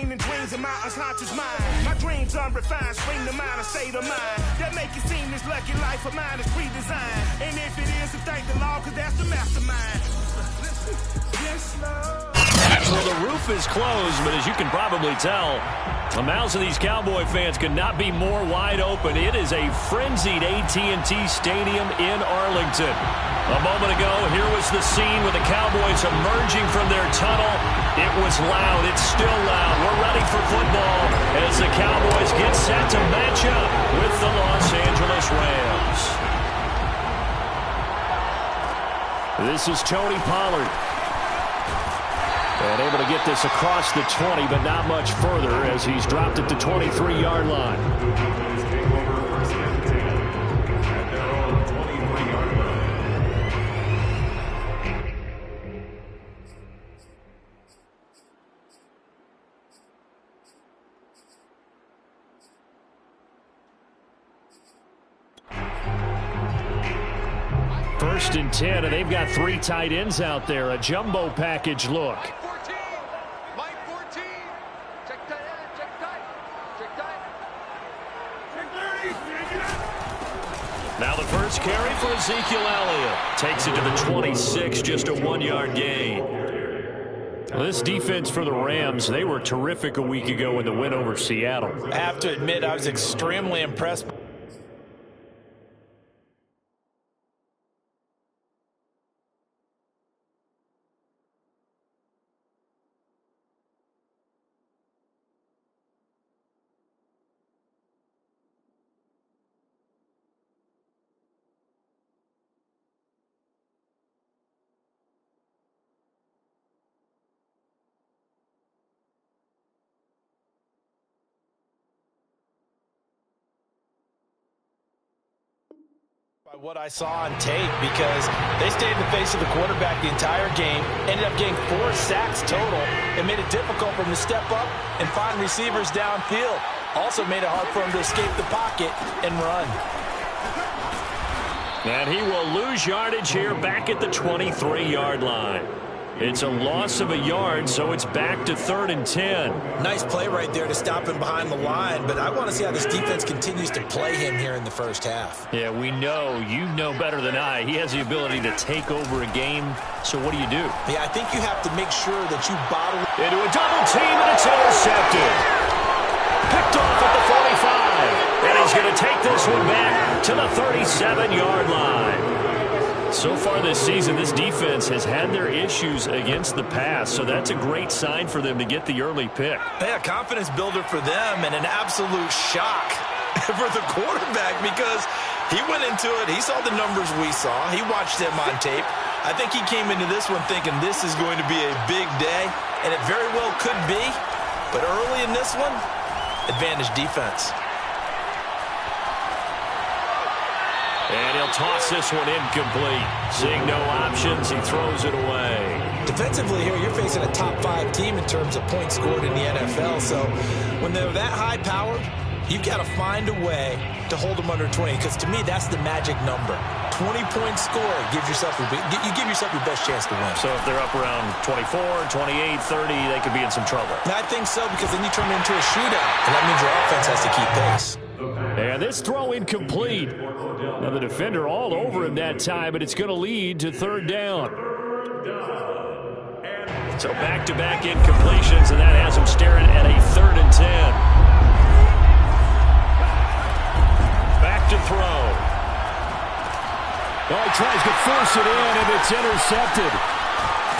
dreaming dreams of my unconscious mind. My dreams unrefined, spring to mind, a state of mind that make it seem this lucky life of mine is pre-designed. And if it is, to thank the Lord, cause that's the mastermind. Yes, Lord. Well, the roof is closed, but as you can probably tell, the mouths of these Cowboy fans could not be more wide open. It is a frenzied AT&T Stadium in Arlington. A moment ago, here was the scene with the Cowboys emerging from their tunnel. It was loud. It's still loud. We're ready for football as the Cowboys get set to match up with the Los Angeles Rams. This is Tony Pollard. And able to get this across the 20, but not much further as he's dropped at the 23-yard line. First and 10, and they've got 3 tight ends out there. A jumbo package look. Now the first carry for Ezekiel Elliott. Takes it to the 26, just a 1-yard gain. Well, this defense for the Rams, they were terrific a week ago in the win over Seattle. I have to admit, I was extremely impressed. By what I saw on tape, because they stayed in the face of the quarterback the entire game, ended up getting 4 sacks total, and made it difficult for him to step up and find receivers downfield. Also made it hard for him to escape the pocket and run. And he will lose yardage here back at the 23-yard line. It's a loss of a yard, so it's back to 3rd and 10. Nice play right there to stop him behind the line, but I want to see how this defense continues to play him here in the first half. Yeah, we know. You know better than I. He has the ability to take over a game, so what do you do? Yeah, I think you have to make sure that you bottle into a double team, and it's intercepted. Picked off at the 45, and he's going to take this one back to the 37-yard line. So far this season, this defense has had their issues against the pass, so that's a great sign for them to get the early pick. Yeah, confidence builder for them and an absolute shock for the quarterback because he went into it. He saw the numbers we saw. He watched them on tape. I think he came into this one thinking this is going to be a big day, and it very well could be. But early in this one, advantage defense. And he'll toss this one incomplete. Seeing no options, he throws it away. Defensively here, you're facing a top 5 team in terms of points scored in the NFL. So when they're that high-powered, you've got to find a way to hold them under 20. Because to me, that's the magic number. 20-point score gives yourself you give yourself your best chance to win. So if they're up around 24, 28, 30, they could be in some trouble. I think so, because then you turn it into a shootout. And that means your offense has to keep pace. And this throw incomplete. Now the defender all over him that time, but it's going to lead to 3rd down. So back-to-back incompletions, and that has him staring at a 3rd and 10. Back to throw. Oh, he tries to force it in, and it's intercepted.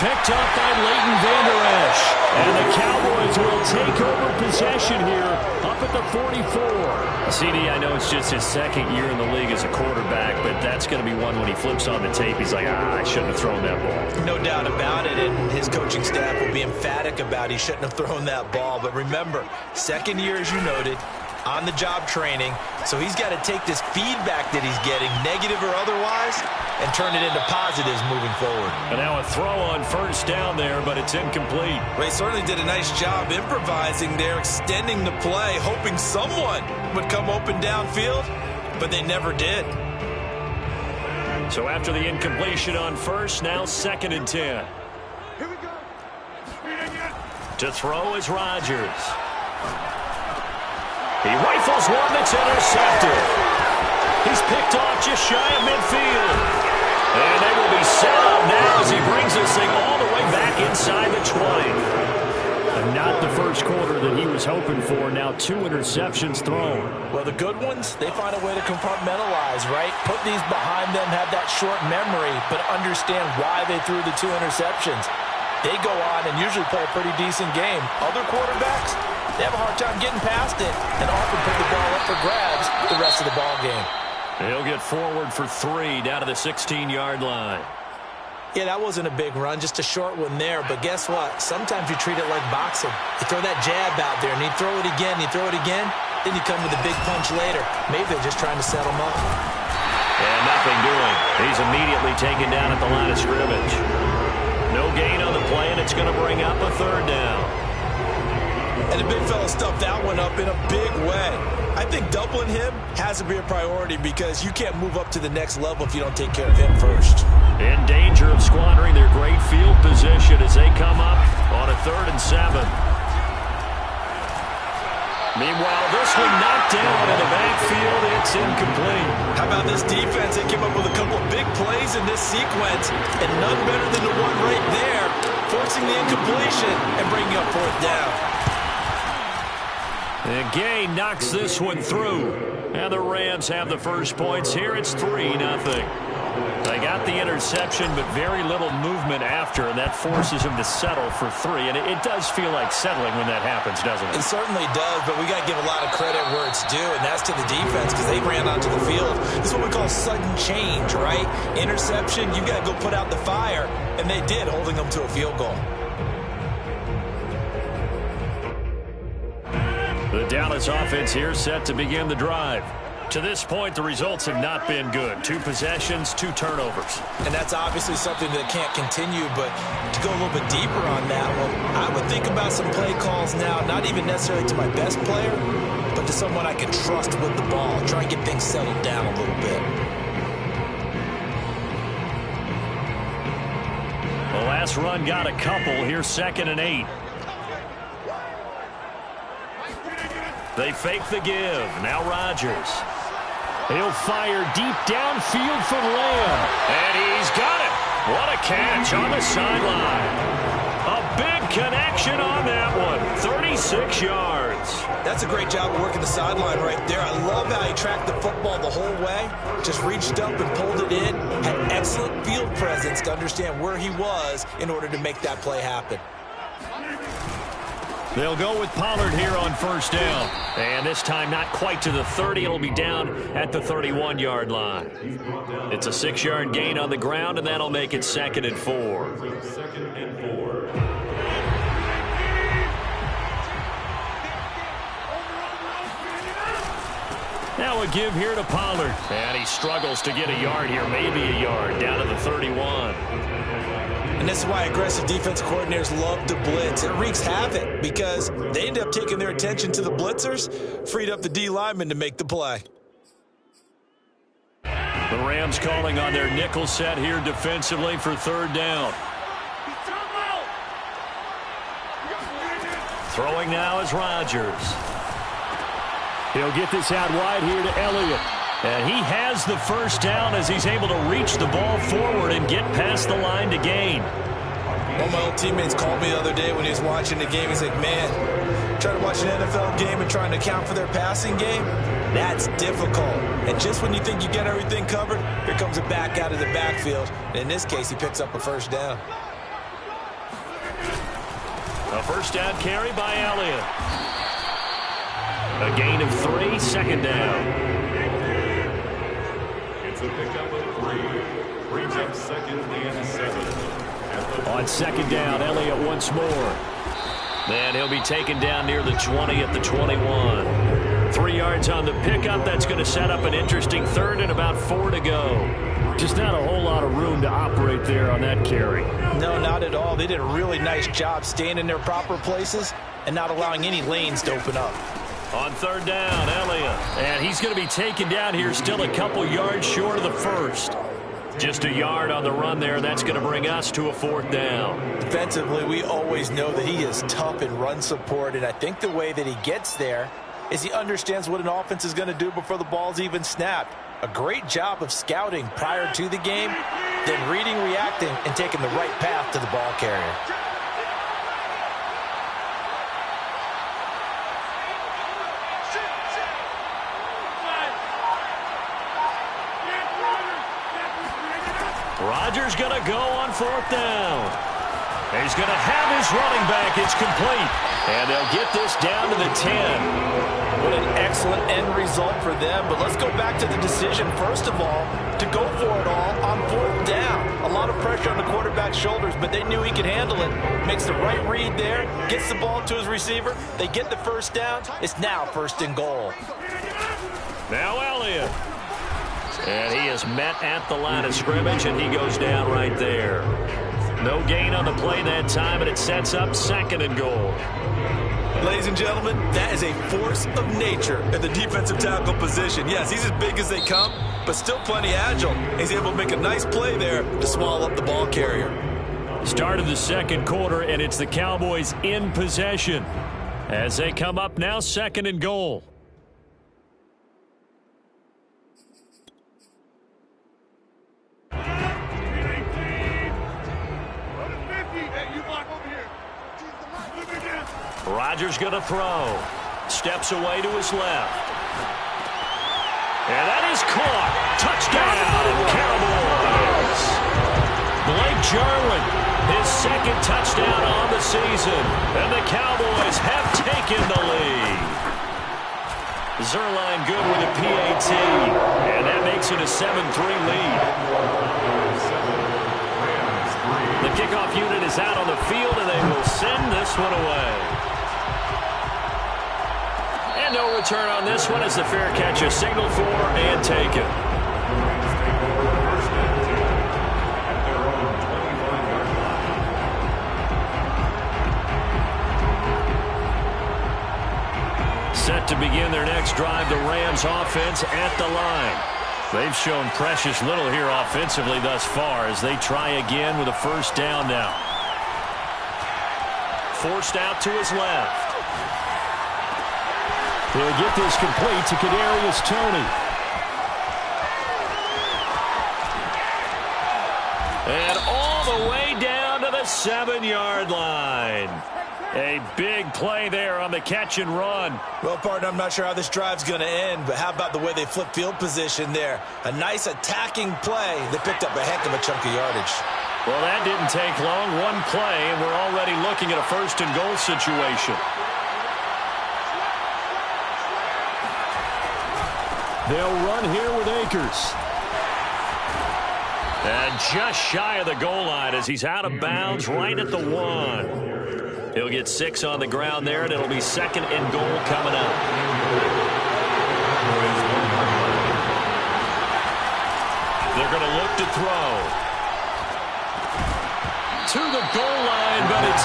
Picked up by Leighton Vander Esch. And the Cowboys will take over possession here up at the 44. CD, I know it's just his 2nd year in the league as a quarterback, but that's going to be one when he flips on the tape, he's like, I shouldn't have thrown that ball. No doubt about it, and his coaching staff will be emphatic about he shouldn't have thrown that ball. But remember, 2nd year, as you noted, on-the-job training, so he's got to take this feedback that he's getting, negative or otherwise, and turn it into positives moving forward. And now a throw on 1st down there, but it's incomplete. Well, he certainly did a nice job improvising there, extending the play, hoping someone would come open downfield, but they never did. So after the incompletion on 1st, now 2nd and 10. Here we go. To throw is Rodgers. He rifles one that's intercepted. He's picked off just shy of midfield. And they will be set up now as he brings this thing all the way back inside the 20. And not the first quarter that he was hoping for. Now 2 interceptions thrown. Well, the good ones, they find a way to compartmentalize, right? Put these behind them, have that short memory, but understand why they threw the 2 interceptions. They go on and usually play a pretty decent game. Other quarterbacks, they have a hard time getting past it and often put the ball up for grabs the rest of the ball game. He'll get forward for 3 down to the 16-yard line. Yeah, that wasn't a big run, just a short one there. But guess what? Sometimes you treat it like boxing. You throw that jab out there, and you throw it again, then you come with a big punch later. Maybe they're just trying to set him up. And nothing doing. He's immediately taken down at the line of scrimmage. No gain on the play, and it's going to bring up a 3rd down. And the big fella stuffed that one up in a big way. I think doubling him has to be a priority because you can't move up to the next level if you don't take care of him first. In danger of squandering their great field position as they come up on a 3rd and 7. Meanwhile, this one knocked down in the backfield. It's incomplete. How about this defense? They came up with a couple of big plays in this sequence, and none better than the one right there, forcing the incompletion and bringing up 4th down. And Gay knocks this one through. And the Rams have the first points here. It's 3-0. They got the interception, but very little movement after, and that forces him to settle for 3. And it does feel like settling when that happens, doesn't it? It certainly does, but we got to give a lot of credit where it's due, and that's to the defense because they ran onto the field. This is what we call sudden change, right? Interception, you got to go put out the fire, and they did, holding them to a field goal. The Dallas offense here set to begin the drive. To this point, the results have not been good. 2 possessions, 2 turnovers. And that's obviously something that can't continue, but to go a little bit deeper on that one, I would think about some play calls now, not even necessarily to my best player, but to someone I can trust with the ball. Try and get things settled down a little bit. The last run got a couple. Here's 2nd and 8. They fake the give. Now Rodgers. He'll fire deep downfield for Lamb. And he's got it. What a catch on the sideline. A big connection on that one. 36 yards. That's a great job of working the sideline right there. I love how he tracked the football the whole way. Just reached up and pulled it in. Had excellent field presence to understand where he was in order to make that play happen. They'll go with Pollard here on 1st down. And this time not quite to the 30. It'll be down at the 31-yard line. It's a 6-yard gain on the ground, and that'll make it 2nd and 4. Now a give here to Pollard. And he struggles to get a yard here, maybe a yard, down to the 31. And this is why aggressive defense coordinators love to blitz. It wreaks havoc because they end up taking their attention to the blitzers, freed up the D lineman to make the play. The Rams calling on their nickel set here defensively for 3rd down. Throwing now is Rodgers. He'll get this out wide here to Elliott. And he has the 1st down as he's able to reach the ball forward and get past the line to gain. One of my old teammates called me the other day when he was watching the game. He's like, man, trying to watch an NFL game and trying to account for their passing game, that's difficult. And just when you think you get everything covered, here comes a back out of the backfield. And in this case, he picks up a 1st down. A 1st down carry by Elliott. A gain of 3, 2nd down. It's a pickup of 3. Brings up 2nd and 7. On 2nd down, Elliott once more. And he'll be taken down near the 20 at the 21. 3 yards on the pickup. That's going to set up an interesting 3rd and about 4 to go. Just not a whole lot of room to operate there on that carry. No, not at all. They did a really nice job staying in their proper places and not allowing any lanes to open up. On 3rd down, Elliott. And he's going to be taken down here still a couple yards short of the 1st. Just a yard on the run there. That's going to bring us to a 4th down. Defensively, we always know that he is tough in run support, and I think the way that he gets there is he understands what an offense is going to do before the ball's even snapped. A great job of scouting prior to the game, then reading, reacting, and taking the right path to the ball carrier. Rodgers going to go on 4th down. He's going to have his running back. It's complete. And they'll get this down to the 10. What an excellent end result for them. But let's go back to the decision, first of all, to go for it all on 4th down. A lot of pressure on the quarterback's shoulders, but they knew he could handle it. Makes the right read there, gets the ball to his receiver. They get the 1st down. It's now 1st and goal. Now Elliott. And he is met at the line of scrimmage, and he goes down right there. No gain on the play that time, and it sets up 2nd and goal. Ladies and gentlemen, that is a force of nature at the defensive tackle position. Yes, he's as big as they come, but still plenty agile. He's able to make a nice play there to swallow up the ball carrier. Start of the 2nd quarter, and it's the Cowboys in possession as they come up now 2nd and goal. Rodgers going to throw. Steps away to his left. And that is caught. Touchdown, Cowboys. Blake Jarwin, his 2nd touchdown on the season. And the Cowboys have taken the lead. Zerline good with a PAT. And that makes it a 7-3 lead. The kickoff unit is out on the field, and they will send this one away. And no return on this one as the fair catch is signaled for and taken. Set to begin their next drive, the Rams offense at the line. They've shown precious little here offensively thus far as they try again with a 1st down now. Forced out to his left. He'll get this complete to Kadarius Toney. And all the way down to the 7-yard line. A big play there on the catch and run. Well, partner, I'm not sure how this drive's going to end, but how about the way they flip field position there? A nice attacking play that picked up a heck of a chunk of yardage. Well, that didn't take long. One play, and we're already looking at a 1st and goal situation. They'll run here with Akers. And just shy of the goal line as he's out of bounds right at the 1. He'll get 6 on the ground there, and it'll be 2nd and goal coming up. They're going to look to throw. To the goal line, but it's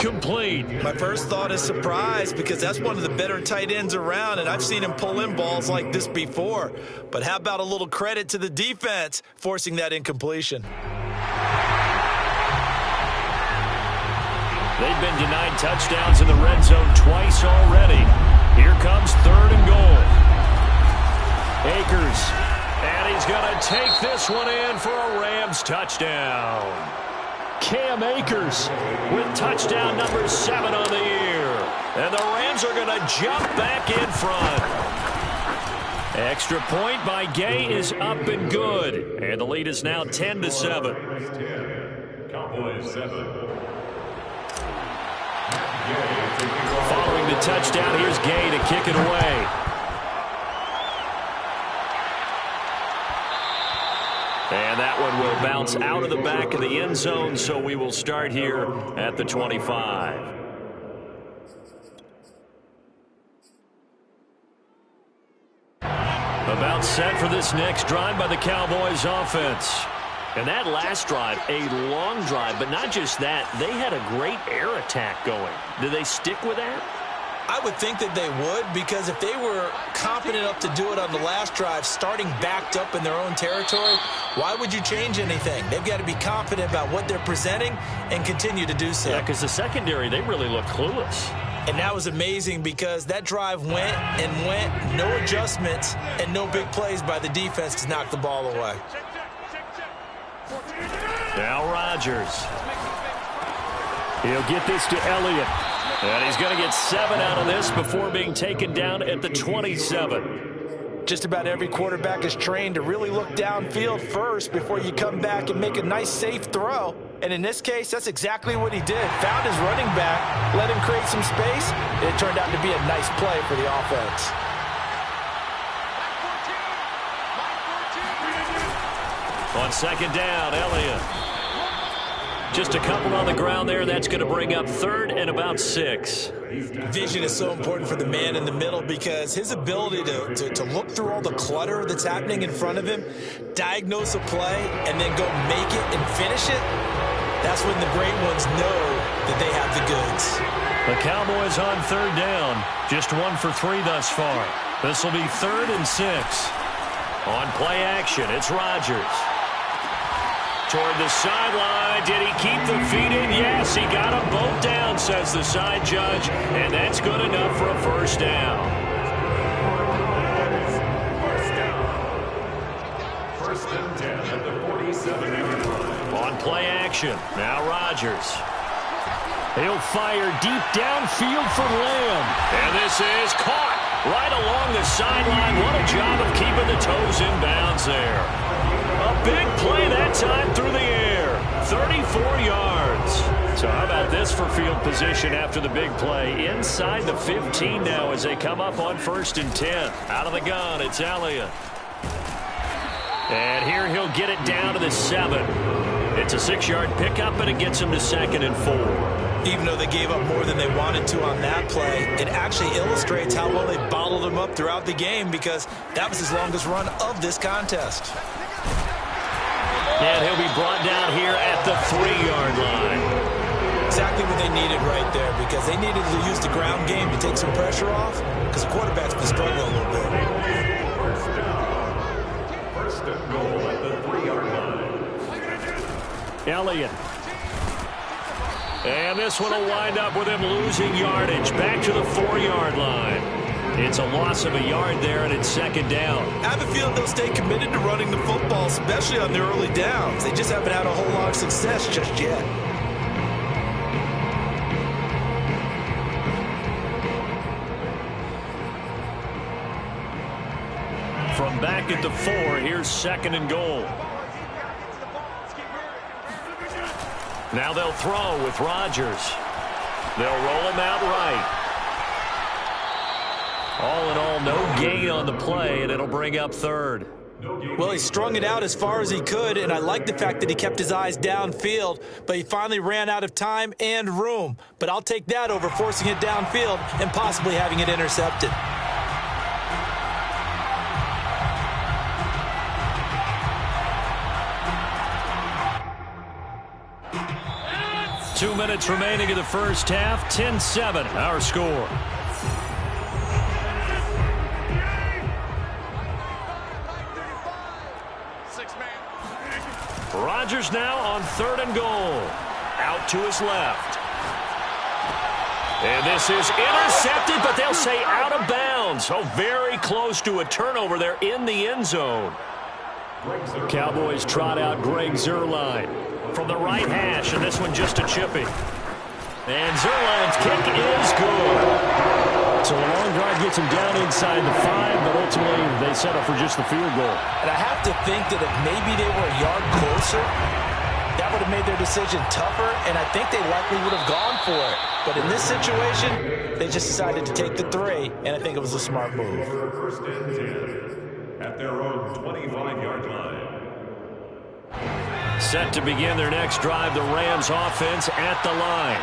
incomplete. My first thought is surprise because that's one of the better tight ends around, and I've seen him pull in balls like this before. But how about a little credit to the defense forcing that incompletion? They've been denied touchdowns in the red zone twice already. Here comes 3rd and goal. Akers, and he's going to take this one in for a Rams touchdown. Cam Akers with touchdown number 7 on the year. And the Rams are going to jump back in front. Extra point by Gay is up and good. And the lead is now 10-7. Cowboys 7. Following the touchdown, here's Gay to kick it away. And that one will bounce out of the back of the end zone, so we will start here at the 25. About set for this next drive by the Cowboys offense. And that last drive, a long drive, but not just that. They had a great air attack going. Do they stick with that? I I would think that they would, because if they were confident enough to do it on the last drive, starting backed up in their own territory, why would you change anything? They've got to be confident about what they're presenting and continue to do so. Yeah, because the secondary, they really look clueless. And that was amazing because that drive went and went, no adjustments and no big plays by the defense to knock the ball away. Now Rodgers. He'll get this to Elliott. And he's going to get 7 out of this before being taken down at the 27. Just about every quarterback is trained to really look downfield first before you come back and make a nice, safe throw. And in this case, that's exactly what he did. Found his running back, let him create some space, and it turned out to be a nice play for the offense. On second down, Elliott. Just a couple on the ground there. That's going to bring up 3rd and about 6. Vision is so important for the man in the middle because his ability to look through all the clutter that's happening in front of him, diagnose a play, and then go make it and finish it, that's when the great ones know that they have the goods. The Cowboys on 3rd down. Just 1 for 3 thus far. This will be 3rd and 6. On play action, it's Rodgers. Toward the sideline. Did he keep the feet in? Yes, he got them both down, says the side judge. And that's good enough for a first down. First and 10 at the 47-yard line. On play action, now Rodgers. He'll fire deep downfield for Lamb. And this is caught right along the sideline. What a job of keeping the toes in bounds there. A big play that time through the air. 34 yards. So how about this for field position after the big play? Inside the 15 now as they come up on 1st and 10. Out of the gun, it's Elliott. And here he'll get it down to the 7. It's a 6-yard pickup, and it gets him to 2nd and 4. Even though they gave up more than they wanted to on that play, it actually illustrates how well they bottled them up throughout the game because that was his longest run of this contest. And he'll be brought down here at the 3-yard line. Exactly what they needed right there because they needed to use the ground game to take some pressure off because the quarterback's been struggling a little bit. First and goal at the 3-yard line. Elliott. And this one will wind up with him losing yardage. Back to the 4-yard line. It's a loss of a yard there, and it's 2nd down. I have a feeling they'll stay committed to running the football, especially on their early downs. They just haven't had a whole lot of success just yet. From back at the 4, here's 2nd and goal. Now they'll throw with Rodgers. They'll roll him out right. All in all, no gain on the play, and it'll bring up 3rd. Well, he strung it out as far as he could, and I like the fact that he kept his eyes downfield, but he finally ran out of time and room. But I'll take that over forcing it downfield and possibly having it intercepted. Two minutes remaining in the first half. 10-7, our score. Rodgers now on 3rd and goal. Out to his left. And this is intercepted, but they'll say out of bounds. Oh, very close to a turnover there in the end zone. Cowboys trot out Greg Zuerlein from the right hash, and this one just a chipping. And Zuerlein's kick is good. So a long drive gets him down inside the 5, but ultimately they settle for just the field goal. And I have to think that if maybe they were a yard closer, that would have made their decision tougher, and I think they likely would have gone for it. But in this situation, they just decided to take the 3, and I think it was a smart move. First and 10 at their own 25-yard line. Set to begin their next drive, the Rams offense at the line.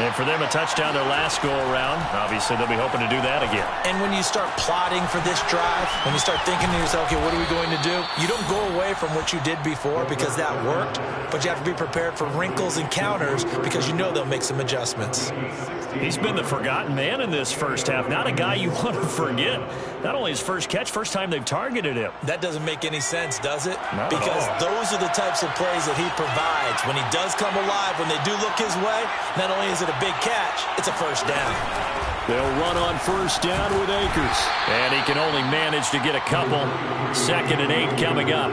And for them, a touchdown their last go-around. Obviously, they'll be hoping to do that again. And when you start plotting for this drive, when you start thinking to yourself, okay, what are we going to do? You don't go away from what you did before because that worked, but you have to be prepared for wrinkles and counters because you know they'll make some adjustments. He's been the forgotten man in this first half. Not a guy you want to forget. Not only his first catch, first time they've targeted him. That doesn't make any sense, does it? Not because at all. those are the types of plays that he provides. When he does come alive, when they do look his way, not only is it a big catch, it's a first down. They'll run on first down with Akers. And he can only manage to get a couple. 2nd and 8 coming up.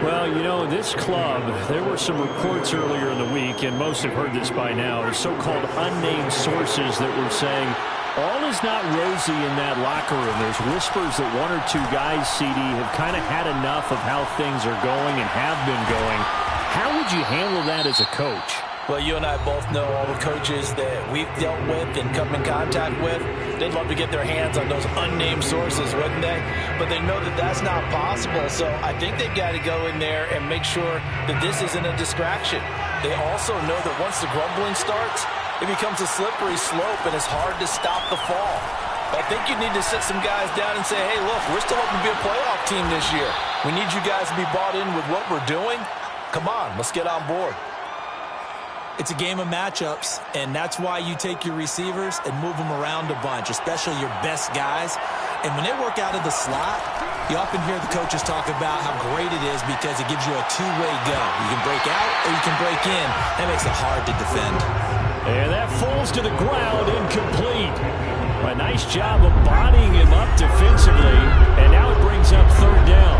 Well, you know, this club, there were some reports earlier in the week, and most have heard this by now, so-called unnamed sources that were saying all is not rosy in that locker room. There's whispers that 1 or 2 guys, CD, have kind of had enough of how things are going and have been going. How would you handle that as a coach? Well, you and I both know all the coaches that we've dealt with and come in contact with. They'd love to get their hands on those unnamed sources, wouldn't they? But they know that that's not possible. So I think they've got to go in there and make sure that this isn't a distraction. They also know that once the grumbling starts, it becomes a slippery slope and it's hard to stop the fall. I think you need to sit some guys down and say, hey, look, we're still hoping to be a playoff team this year. We need you guys to be bought in with what we're doing. Come on, let's get on board. It's a game of matchups, and that's why you take your receivers and move them around a bunch, especially your best guys. And when they work out of the slot, you often hear the coaches talk about how great it is because it gives you a two-way go. You can break out or you can break in. That makes it hard to defend. And that falls to the ground, incomplete. A nice job of bodying him up defensively, and now it brings up 3rd down.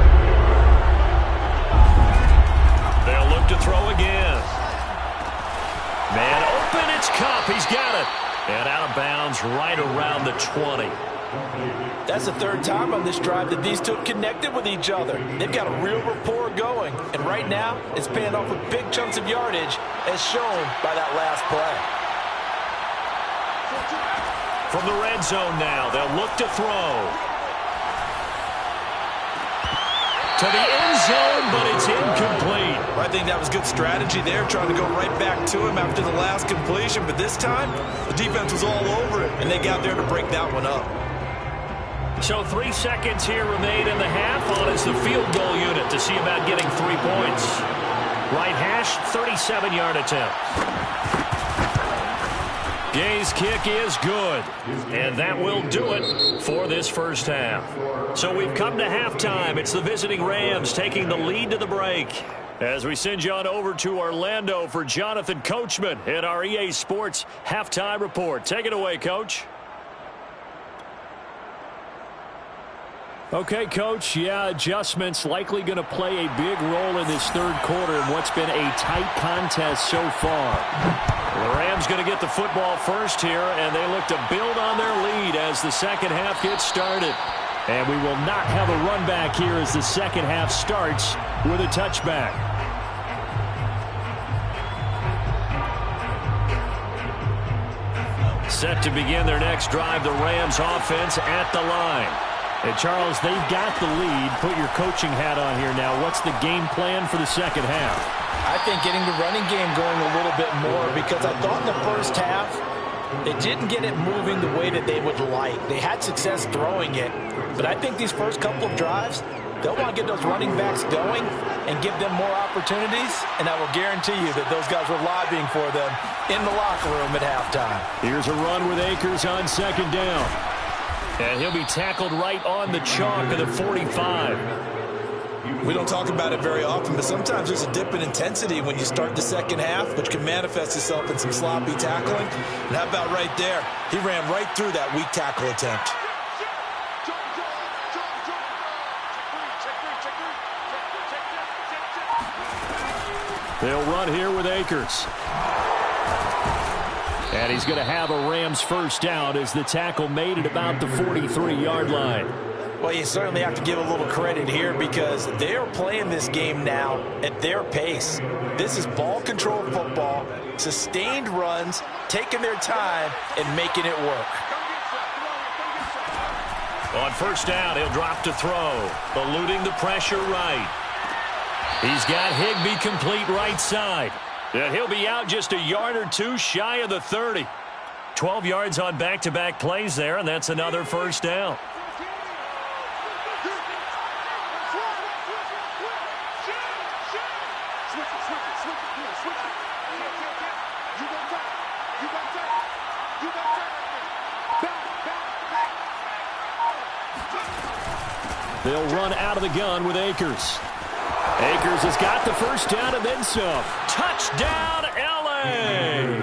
They'll look to throw again. Man open, it's Cup. He's got it. And out of bounds right around the 20. That's the 3rd time on this drive that these two have connected with each other. They've got a real rapport going. And right now, it's paying off with big chunks of yardage as shown by that last play. From the red zone now, they'll look to throw. To the end zone, but it's incomplete. I think that was good strategy there, trying to go right back to him after the last completion. But this time, the defense was all over it, and they got there to break that one up. So 3 seconds here remain in the half on as the field goal unit to see about getting 3 points. Right hash, 37-yard attempt. Gay's kick is good, and that will do it for this first half. So we've come to halftime. It's the visiting Rams taking the lead to the break. As we send you on over to Orlando for Jonathan Coachman in our EA Sports Halftime Report. Take it away, Coach. Okay, Coach, yeah, adjustments likely going to play a big role in this 3rd quarter in what's been a tight contest so far. The Rams going to get the football first here, and they look to build on their lead as the second half gets started. And we will not have a run back here as the second half starts with a touchback. Set to begin their next drive, the Rams offense at the line. And Charles, they've got the lead. Put your coaching hat on here now. What's the game plan for the second half? I think getting the running game going a little bit more because I thought in the first half they didn't get it moving the way that they would like. They had success throwing it, but I think these first couple of drives, they'll want to get those running backs going and give them more opportunities, and I will guarantee you that those guys were lobbying for them in the locker room at halftime. Here's a run with Akers on 2nd down. And he'll be tackled right on the chalk of the 45. We don't talk about it very often, but sometimes there's a dip in intensity when you start the second half, which can manifest itself in some sloppy tackling. And how about right there? He ran right through that weak tackle attempt. They'll run here with Akers. And he's going to have a Rams first down as the tackle made at about the 43-yard line. Well, you certainly have to give a little credit here because they are playing this game now at their pace. This is ball control football, sustained runs, taking their time, and making it work. On first down, he'll drop to throw, eluding the pressure right. He's got Higbee complete right side. And he'll be out just a yard or two shy of the 30. 12 yards on back-to-back plays there, and that's another first down. They'll run out of the gun with Akers. Akers has got the first down and then some. Touchdown, L.A.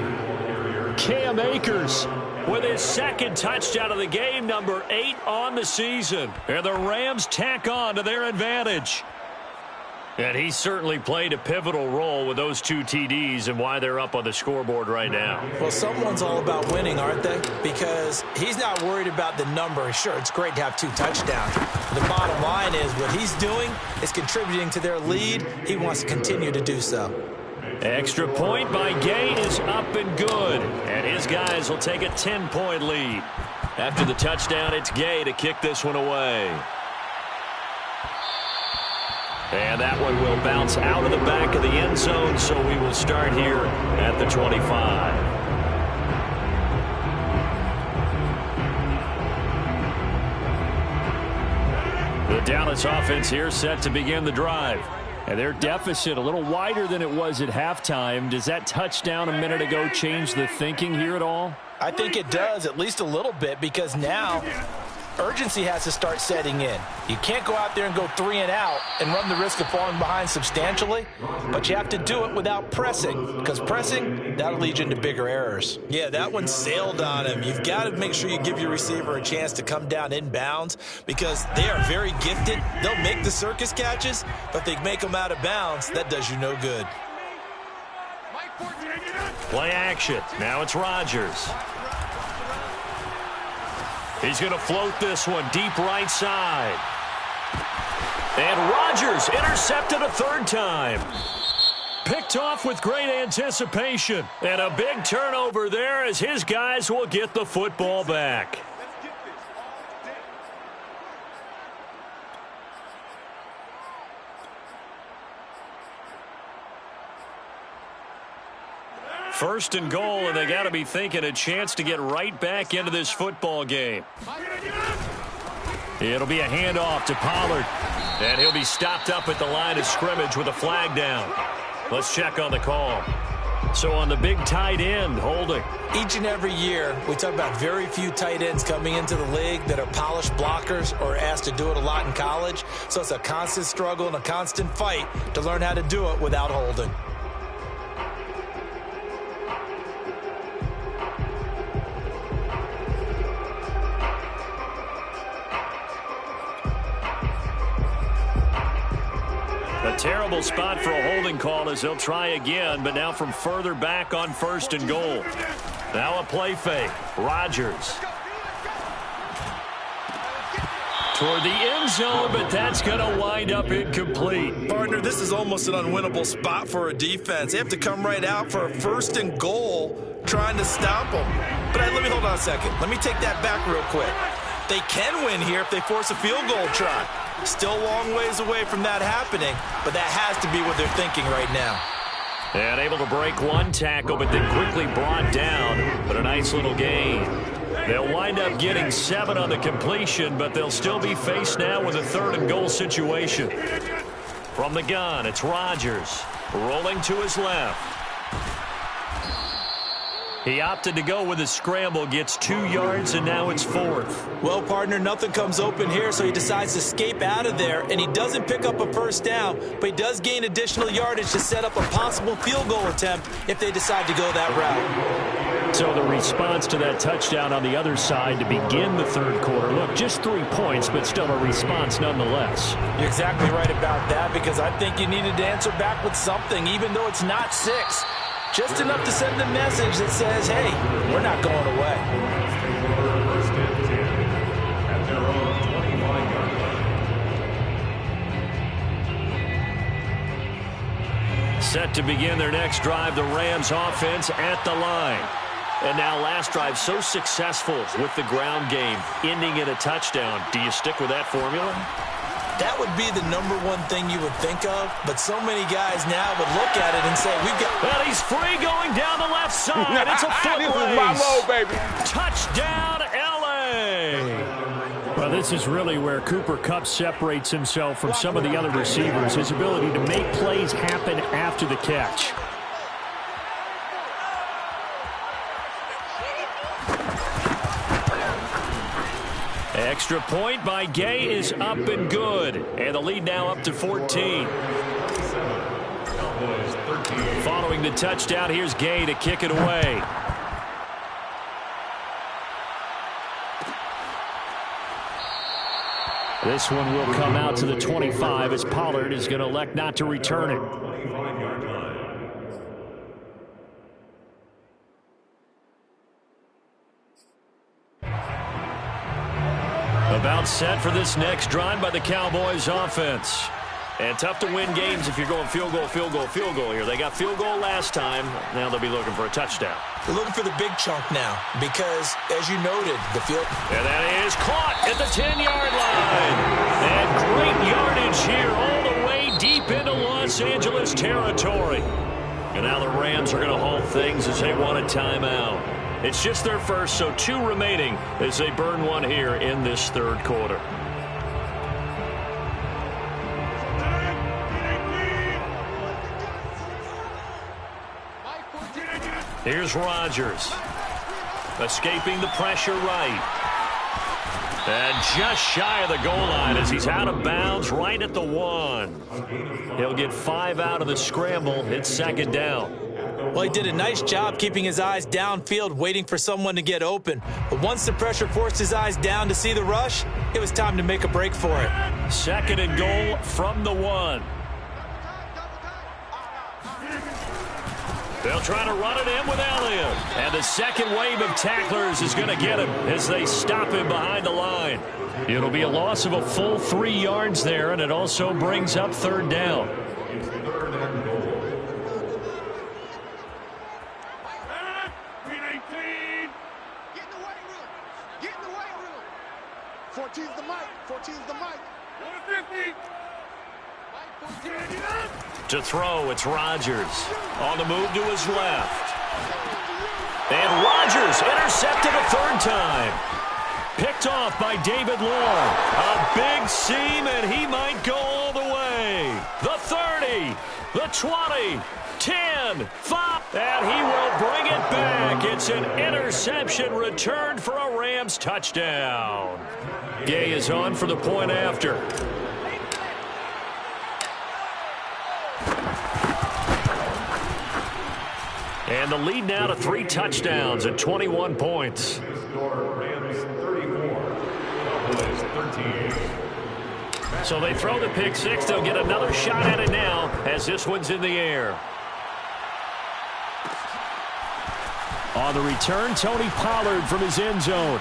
Cam Akers with his second touchdown of the game, number 8 on the season. And the Rams tack on to their advantage. And he certainly played a pivotal role with those 2 TDs and why they're up on the scoreboard right now. Well, someone's all about winning, aren't they? Because he's not worried about the number. Sure, it's great to have 2 touchdowns. The bottom line is what he's doing is contributing to their lead. He wants to continue to do so. Extra point by Gay is up and good. And his guys will take a 10-point lead. After the touchdown, it's Gay to kick this one away. And that one will bounce out of the back of the end zone, so we will start here at the 25. The Dallas offense here set to begin the drive. And their deficit a little wider than it was at halftime. Does that touchdown a minute ago change the thinking here at all? I think it does, at least a little bit, because now urgency has to start setting in. You can't go out there and go 3 and out and run the risk of falling behind substantially, but you have to do it without pressing, because pressing, that'll lead you into bigger errors. Yeah, that one sailed on him. You've got to make sure you give your receiver a chance to come down inbounds, because they are very gifted. They'll make the circus catches, but if they make them out of bounds, that does you no good. Play action. Now it's Rodgers. He's going to float this one deep right side. And Rodgers intercepted a 3rd time. Picked off with great anticipation. And a big turnover there as his guys will get the football back. First and goal, and they got to be thinking a chance to get right back into this football game. It'll be a handoff to Pollard, and he'll be stopped up at the line of scrimmage with a flag down. Let's check on the call. So on the big tight end, holding. Each and every year, we talk about very few tight ends coming into the league that are polished blockers or asked to do it a lot in college. So it's a constant struggle and a constant fight to learn how to do it without holding. A terrible spot for a holding call as they'll try again, but now from further back on 1st and goal. Now a play fake. Rodgers. Toward the end zone, but that's going to wind up incomplete. Partner, this is almost an unwinnable spot for a defense. They have to come right out for a 1st and goal trying to stop them. But let me hold on a second. Let me take that back real quick. They can win here if they force a field goal try. Still a long ways away from that happening, but that has to be what they're thinking right now. And able to break one tackle, but then quickly brought down. But a nice little gain. They'll wind up getting 7 on the completion, but they'll still be faced now with a 3rd and goal situation. From the gun, it's Rodgers. Rolling to his left. He opted to go with a scramble, gets 2 yards, and now it's 4th. Well, partner, nothing comes open here, so he decides to escape out of there, and he doesn't pick up a 1st down, but he does gain additional yardage to set up a possible field goal attempt if they decide to go that route. So the response to that touchdown on the other side to begin the 3rd quarter. Look, just 3 points, but still a response nonetheless. You're exactly right about that, because I think you needed to answer back with something, even though it's not 6. Just enough to send a message that says, hey, we're not going away. First and 10 at their own 25-yard line. Set to begin their next drive, the Rams offense at the line. And now last drive so successful with the ground game, ending in a touchdown. Do you stick with that formula? That would be the #1 thing you would think of, but so many guys now would look at it and say, we've got And he's free going down the left side. It's a foot This race. is my low, baby. Touchdown, L.A. Well, this is really where Cooper Kupp separates himself from some of the other receivers, his ability to make plays happen after the catch. Extra point by Gay is up and good. And the lead now up to 14. Following the touchdown, here's Gay to kick it away. This one will come out to the 25 as Pollard is going to elect not to return it. About set for this next drive by the Cowboys offense. And tough to win games if you're going field goal, field goal, field goal here. They got field goal last time. Now they'll be looking for a touchdown. They're looking for the big chunk now because, as you noted, the field. And that is caught at the 10-yard line. And great yardage here all the way deep into Los Angeles territory. And now the Rams are going to halt things as they want a timeout. It's just their first, so 2 remaining as they burn one here in this third quarter. Here's Rodgers. Escaping the pressure right. And just shy of the goal line as he's out of bounds right at the 1. He'll get 5 out of the scramble. It's second down. Well, he did a nice job keeping his eyes downfield, waiting for someone to get open. But once the pressure forced his eyes down to see the rush, it was time to make a break for it. Second and goal from the 1. They'll try to run it in with Elliott. And the second wave of tacklers is going to get him as they stop him behind the line. It'll be a loss of a full 3 yards there, and it also brings up third down. To throw, it's Rodgers. On the move to his left. And Rodgers intercepted a third time. Picked off by David Long. A big seam, and he might go all the way. The 30, the 20, 10, 5. And he will bring it back. It's an interception returned for a Rams touchdown. Gay is on for the point after. And the lead now to 3 touchdowns and 21 points. So they throw the pick 6. They'll get another shot at it now as this one's in the air. On the return, Tony Pollard from his end zone.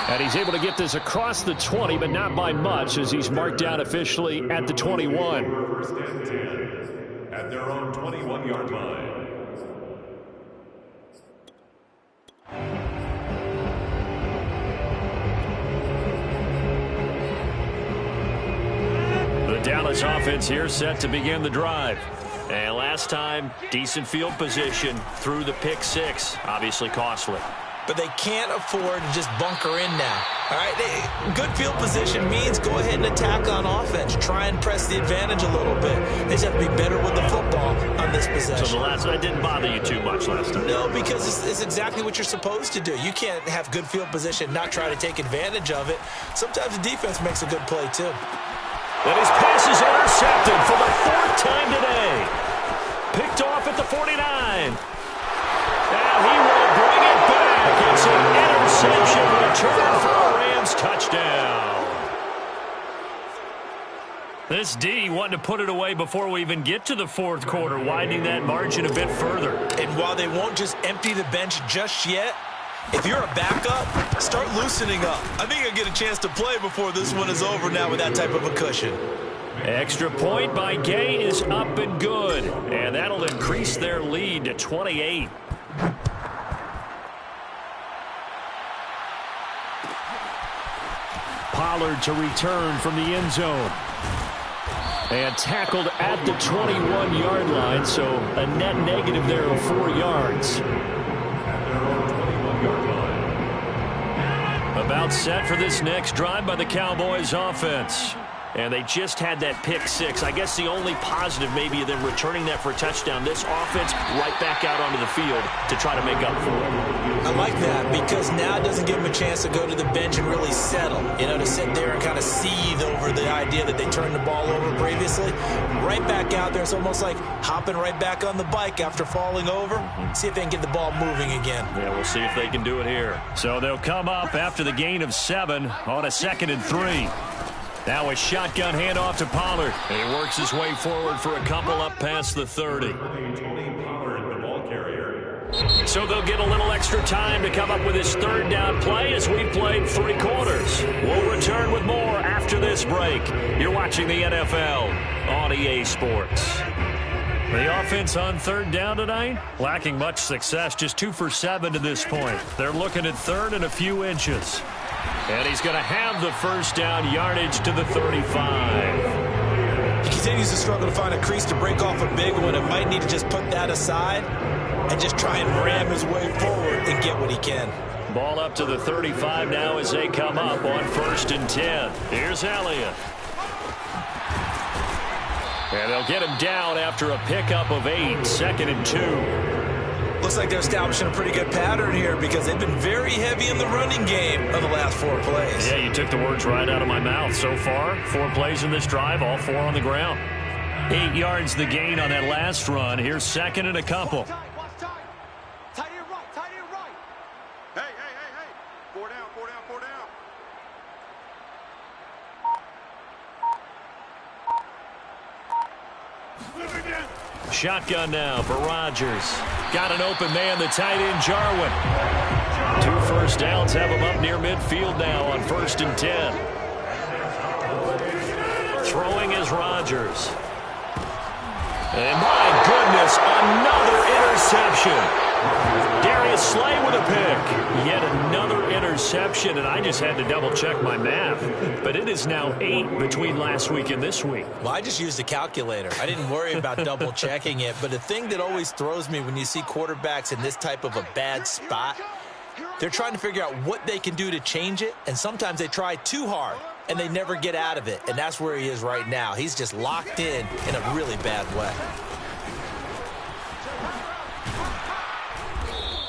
And he's able to get this across the 20, but not by much as he's marked down officially at the 21. First and 10 at their own 21-yard line. The Dallas offense here set to begin the drive. And last time, decent field position through the pick 6. Obviously costly. But they can't afford to just bunker in now. All right, good field position means go ahead and attack on offense. Try and press the advantage a little bit. They just have to be better with the football on this possession. So the last one didn't bother you too much last time? No, because it's exactly what you're supposed to do. You can't have good field position, not try to take advantage of it. Sometimes the defense makes a good play, too. And his pass is intercepted for the 4th time today. Picked off at the 49. And he will bring it back. It's an interception return for a Rams touchdown. This D wanting to put it away before we even get to the 4th quarter, widening that margin a bit further. And while they won't just empty the bench just yet, if you're a backup, start loosening up. I think you'll get a chance to play before this one is over now with that type of a cushion. Extra point by Gay is up and good. And that'll increase their lead to 28. Pollard to return from the end zone. And tackled at the 21-yard line, so a net negative there of 4 yards. About set for this next drive by the Cowboys offense. And they just had that pick six. I guess the only positive maybe of them returning that for a touchdown. This offense right back out onto the field to try to make up for it. I like that because now it doesn't give them a chance to go to the bench and really settle. You know, to sit there and kind of seethe over the idea that they turned the ball over previously. Right back out there. It's almost like hopping right back on the bike after falling over. See if they can get the ball moving again. Yeah, we'll see if they can do it here. So they'll come up after the gain of 7 on a 2nd and 3. Now a shotgun handoff to Pollard. And he works his way forward for a couple up past the 30. So they'll get a little extra time to come up with his 3rd down play as we've played 3 quarters. We'll return with more after this break. You're watching the NFL on EA Sports. The offense on 3rd down tonight, lacking much success, just 2 for 7 to this point. They're looking at 3rd and a few inches. And he's going to have the 1st down yardage to the 35. He continues to struggle to find a crease to break off a big one. It might need to just put that aside and just try and ram his way forward and get what he can. Ball up to the 35 now as they come up on 1st and 10. Here's Elliott. And they'll get him down after a pickup of 8, 2nd and 2. Looks like they're establishing a pretty good pattern here because they've been very heavy in the running game of the last 4 plays. Yeah, you took the words right out of my mouth. So far, 4 plays in this drive, all 4 on the ground. 8 yards the gain on that last run. Here's 2nd and a couple. Tight end right. Hey. 4 down. Shotgun now for Rodgers. Got an open man, the tight end, Jarwin. 2 first downs have him up near midfield now on 1st and 10. Throwing is Rodgers. And my goodness, another interception. Darius Slay with a pick. Yet another interception, and I just had to double-check my math. But it is now 8 between last week and this week. Well, I just used a calculator. I didn't worry about double-checking it. But the thing that always throws me when you see quarterbacks in this type of a bad spot, they're trying to figure out what they can do to change it, and sometimes they try too hard, and they never get out of it. And that's where he is right now. He's just locked in a really bad way.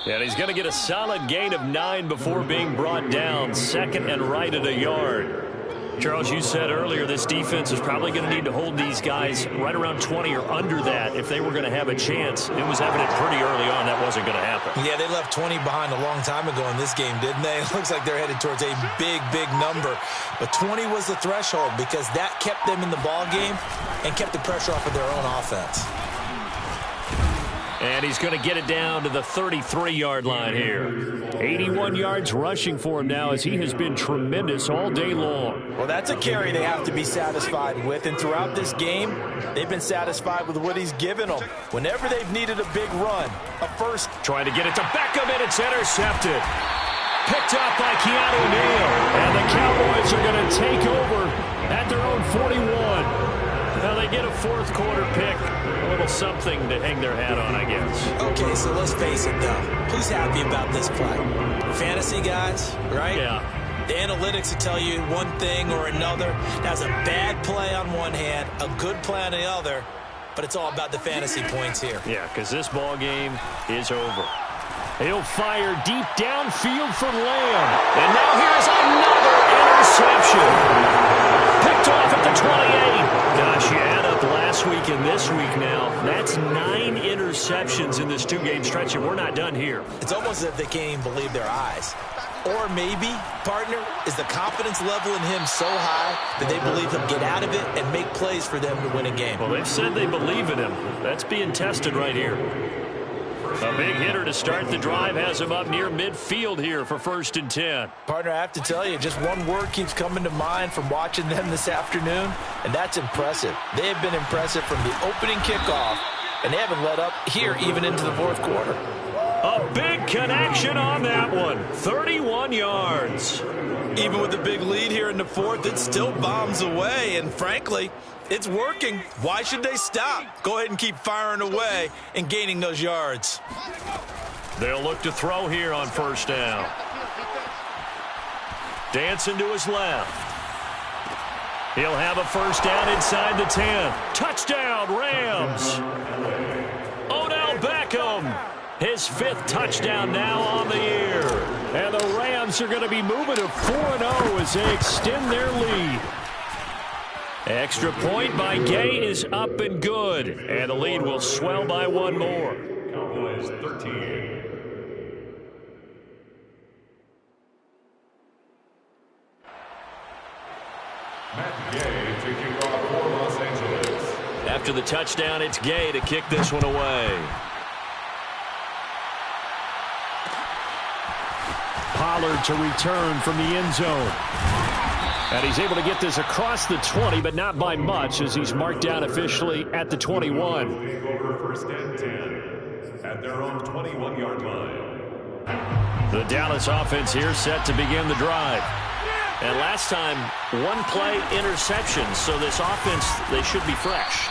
And he's going to get a solid gain of 9 before being brought down. 2nd and right at a yard. Charles, you said earlier this defense is probably going to need to hold these guys right around 20 or under that if they were going to have a chance. It was evident pretty early on that wasn't going to happen. Yeah, they left 20 behind a long time ago in this game, didn't they? It looks like they're headed towards a big, big number. But 20 was the threshold because that kept them in the ball game and kept the pressure off of their own offense. And he's going to get it down to the 33-yard line here. 81 yards rushing for him now as he has been tremendous all day long. Well, that's a carry they have to be satisfied with. And throughout this game, they've been satisfied with what he's given them. Whenever they've needed a big run, a first. Trying to get it to Beckham, and it's intercepted. Picked up by Keanu Neal. And the Cowboys are going to take over at their own 41. Now they get a 4th quarter pick. A little something to hang their hat on, I guess. Okay, so let's face it, though. Who's happy about this play? Fantasy guys, right? Yeah. The analytics will tell you one thing or another. That's a bad play on one hand, a good play on the other, but it's all about the fantasy points here. Yeah, because this ball game is over. He'll fire deep downfield for Lamb. And now here's another interception. Picked off at the 28. Gosh, you add up last week and this week now. That's 9 interceptions in this 2-game stretch, and we're not done here. It's almost as if they can't even believe their eyes. Or maybe, partner, is the confidence level in him so high that they believe he'll get out of it and make plays for them to win a game. Well, they've said they believe in him. That's being tested right here. A big hitter to start the drive has him up near midfield here for 1st and 10. Partner, I have to tell you, just one word keeps coming to mind from watching them this afternoon, and that's impressive. They have been impressive from the opening kickoff, and they haven't let up here even into the 4th quarter. A big connection on that one. 31 yards. Even with the big lead here in the fourth, it still bombs away. And frankly, it's working. Why should they stop? Go ahead and keep firing away and gaining those yards. They'll look to throw here on first down. Dancing to his left. He'll have a first down inside the 10. Touchdown, Rams. Odell Beckham. His 5th touchdown now on the year. And the Rams are going to be moving to 4-0 as they extend their lead. Extra point by Gay is up and good. And the lead will swell by one more. Cowboys 13. Matt Gay to kick off for Los Angeles. After the touchdown, it's Gay to kick this one away. Pollard to return from the end zone. And he's able to get this across the 20, but not by much as he's marked down officially at the 21. Take over first and 10 at their own 21-yard line. The Dallas offense here set to begin the drive. And last time, one play interception. So this offense, they should be fresh.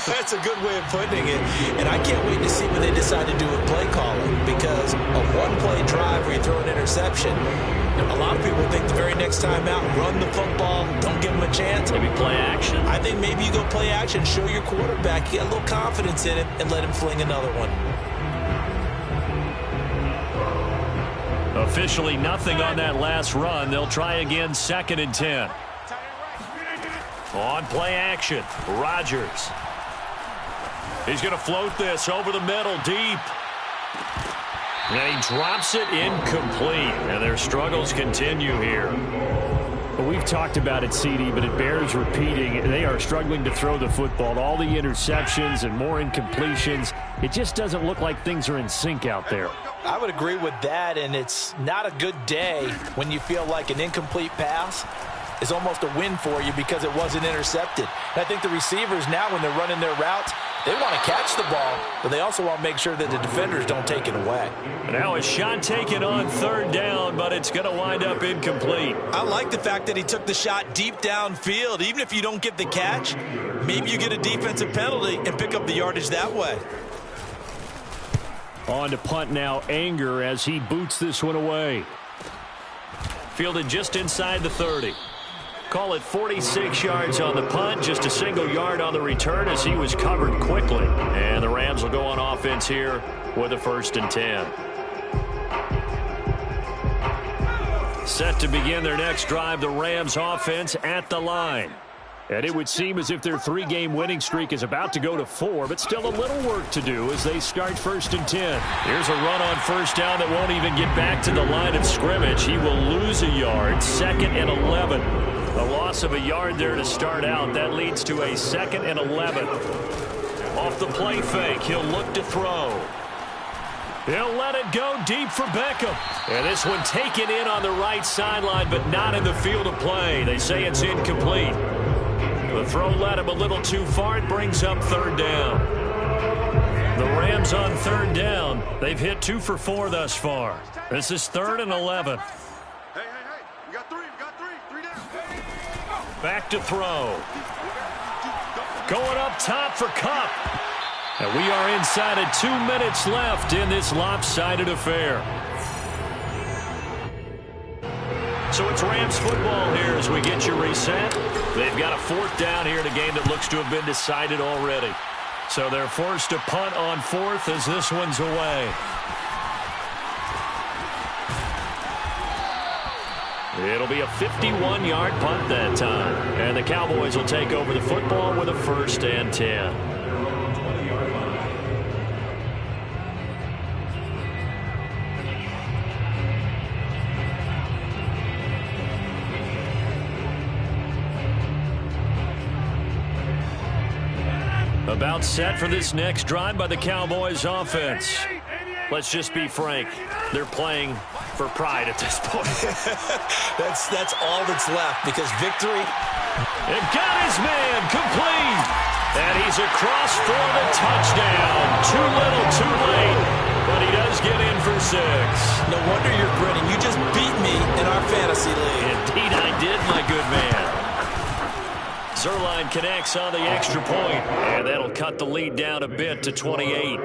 That's a good way of putting it. And I can't wait to see what they decide to do with play calling. Because a one-play drive where you throw an interception, a lot of people think the very next time out, run the football, don't give them a chance. Maybe play action. I think maybe you go play action, show your quarterback, get a little confidence in it, and let him fling another one. Officially nothing on that last run. They'll try again, 2nd and 10. On play action, Rodgers. He's going to float this over the middle, deep. And he drops it incomplete. And their struggles continue here. We've talked about it, CD, but it bears repeating. They are struggling to throw the football. All the interceptions and more incompletions. It just doesn't look like things are in sync out there. I would agree with that, and it's not a good day when you feel like an incomplete pass is almost a win for you because it wasn't intercepted. And I think the receivers now, when they're running their routes, they want to catch the ball, but they also want to make sure that the defenders don't take it away. Now a shot taken on 3rd down, but it's going to wind up incomplete. I like the fact that he took the shot deep downfield. Even if you don't get the catch, maybe you get a defensive penalty and pick up the yardage that way. On to punt now, Anger, as he boots this one away. Fielded just inside the 30. Call it 46 yards on the punt, just a single yard on the return as he was covered quickly. And the Rams will go on offense here with a 1st and 10. Set to begin their next drive, the Rams offense at the line. And it would seem as if their 3-game winning streak is about to go to 4, but still a little work to do as they start 1st and 10. Here's a run on first down that won't even get back to the line of scrimmage. He will lose a yard, 2nd and 11. A loss of a yard there to start out. That leads to a 2nd and 11. Off the play fake, he'll look to throw. He'll let it go deep for Beckham. And this one taken in on the right sideline, but not in the field of play. They say it's incomplete. The throw led him a little too far. It brings up 3rd down. The Rams on 3rd down. They've hit 2 for 4 thus far. This is 3rd and 11. Hey, we got 3 down. Back to throw. Going up top for Kupp. And we are inside of 2 minutes left in this lopsided affair. So it's Rams football here as we get you reset. They've got a 4th down here in a game that looks to have been decided already. So they're forced to punt on 4th as this one's away. It'll be a 51-yard punt that time. And the Cowboys will take over the football with a 1st and 10. About set for this next drive by the Cowboys offense. Let's just be frank. They're playing for pride at this point. That's all that's left because victory. And got his man complete. And he's across for the touchdown. Too little, too late. But But he does get in for 6. No wonder you're grinning. You just beat me in our fantasy league. Indeed I did, my good man. Zerline connects on the extra point, and that'll cut the lead down a bit to 28.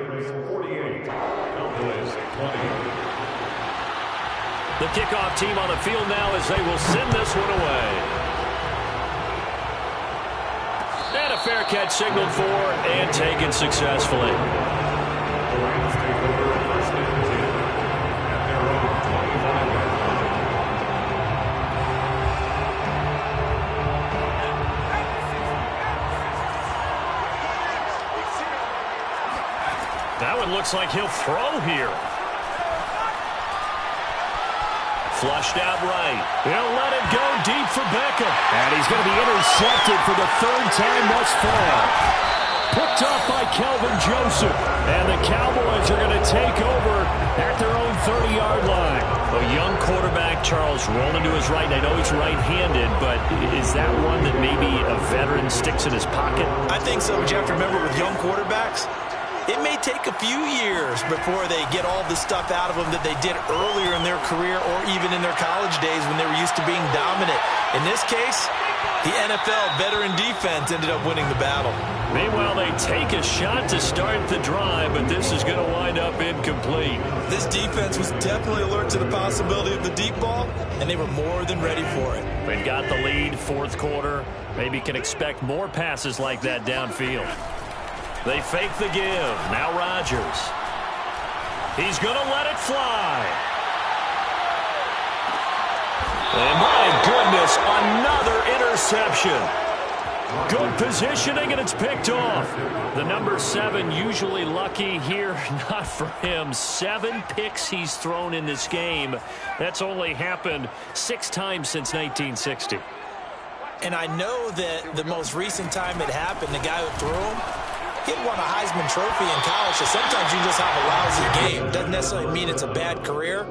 The kickoff team on the field now as they will send this one away. And a fair catch signaled for and taken successfully. The Rams take over first and 10 at their own 25-yard line. That one looks like he'll throw here. Flushed out right. He'll let it go deep for Beckham. And he's going to be intercepted for the 3rd time thus far. Picked off by Kelvin Joseph. And the Cowboys are going to take over at their own 30-yard line. A young quarterback, Charles, rolling to his right. I know he's right-handed, but is that one that maybe a veteran sticks in his pocket? I think so, but you have to remember with young quarterbacks, it may take a few years before they get all the stuff out of them that they did earlier in their career or even in their college days when they were used to being dominant. In this case, the NFL veteran defense ended up winning the battle. Meanwhile, they take a shot to start the drive, but this is going to wind up incomplete. This defense was definitely alert to the possibility of the deep ball, and they were more than ready for it. They've got the lead, 4th quarter. Maybe can expect more passes like that downfield. They fake the give. Now Rodgers. He's going to let it fly. And my goodness, another interception. Good positioning, and it's picked off. The number 7 usually lucky here. Not for him. 7 picks he's thrown in this game. That's only happened 6 times since 1960. And I know that the most recent time it happened, the guy who threw him, he won a Heisman Trophy in college, so sometimes you just have a lousy game. Doesn't necessarily mean it's a bad career.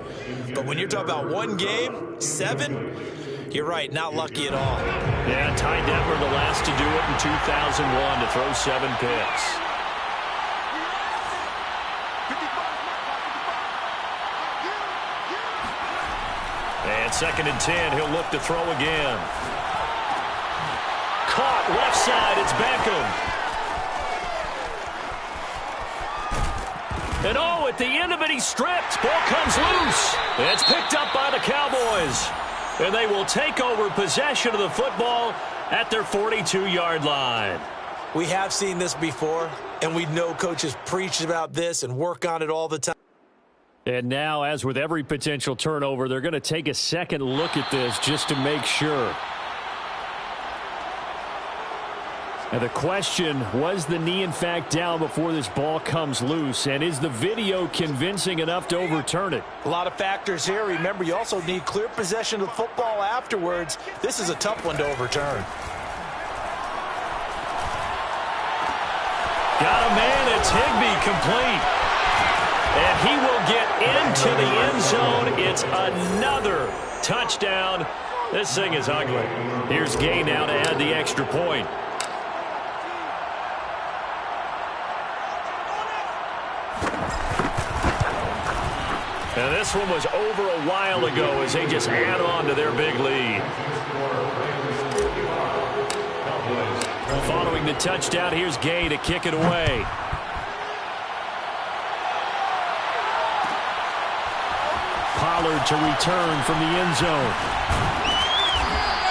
But when you're talking about one game, 7, you're right, not lucky at all. Yeah, Ty Detmer, the last to do it in 2001, to throw 7 picks. And 2nd and 10, he'll look to throw again. Caught left side, it's Beckham. And oh, at the end of it, he's stripped. Ball comes loose. It's picked up by the Cowboys. And they will take over possession of the football at their 42-yard line. We have seen this before, and we know coaches preach about this and work on it all the time. And now, as with every potential turnover, they're going to take a second look at this just to make sure. And the question, was the knee in fact down before this ball comes loose? And is the video convincing enough to overturn it? A lot of factors here. Remember, you also need clear possession of the football afterwards. This is a tough one to overturn. Got a man, it's Higbee, complete. And he will get into the end zone. It's another touchdown. This thing is ugly. Here's Gay now to add the extra point. And this one was over a while ago as they just add on to their big lead. Following the touchdown, here's Gay to kick it away. Pollard to return from the end zone.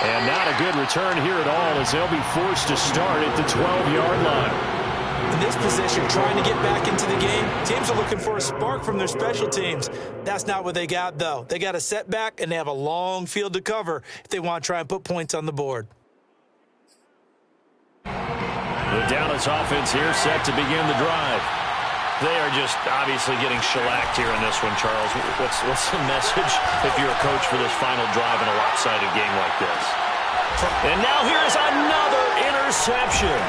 And not a good return here at all as they'll be forced to start at the 12-yard line. In this position, trying to get back into the game, teams are looking for a spark from their special teams. That's not what they got, though. They got a setback, and they have a long field to cover if they want to try and put points on the board. The Dallas offense here set to begin the drive. They are just obviously getting shellacked here in this one, Charles. What's the message if you're a coach for this final drive in a lopsided game like this? And now here's another interception.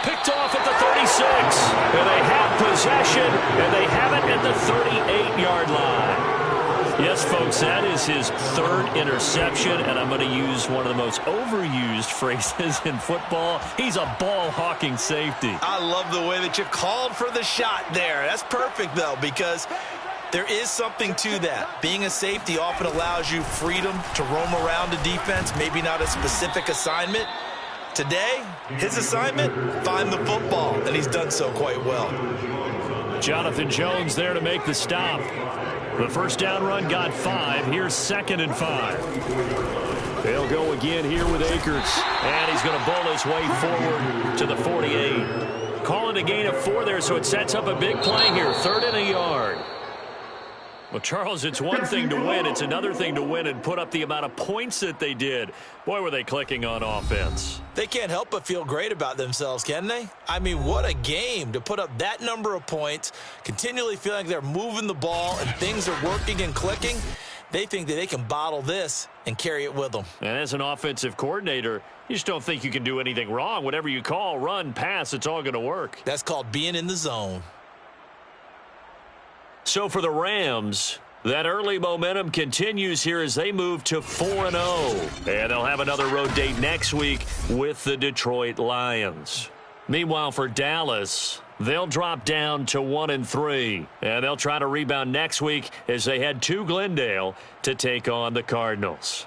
Picked off at the 36. And they have possession, and they have it at the 38-yard line. Yes, folks, that is his third interception, and I'm going to use one of the most overused phrases in football. He's a ball-hawking safety. I love the way that you called for the shot there. That's perfect, though, because there is something to that. Being a safety often allows you freedom to roam around the defense, maybe not a specific assignment. Today, his assignment, find the football, and he's done so quite well. Jonathan Jones there to make the stop. The first down run got 5. Here's 2nd and 5. They'll go again here with Akers. And he's going to bowl his way forward to the 48. Calling a gain of 4 there, so it sets up a big play here. 3rd and a yard. Well, Charles, it's one thing to win. It's another thing to win and put up the amount of points that they did. Boy, were they clicking on offense. They can't help but feel great about themselves, can they? I mean, what a game to put up that number of points, continually feeling like they're moving the ball and things are working and clicking. They think that they can bottle this and carry it with them. And as an offensive coordinator, you just don't think you can do anything wrong. Whatever you call, run, pass, it's all going to work. That's called being in the zone. So for the Rams, that early momentum continues here as they move to 4-0. And they'll have another road date next week with the Detroit Lions. Meanwhile, for Dallas, they'll drop down to 1-3. And they'll try to rebound next week as they head to Glendale to take on the Cardinals.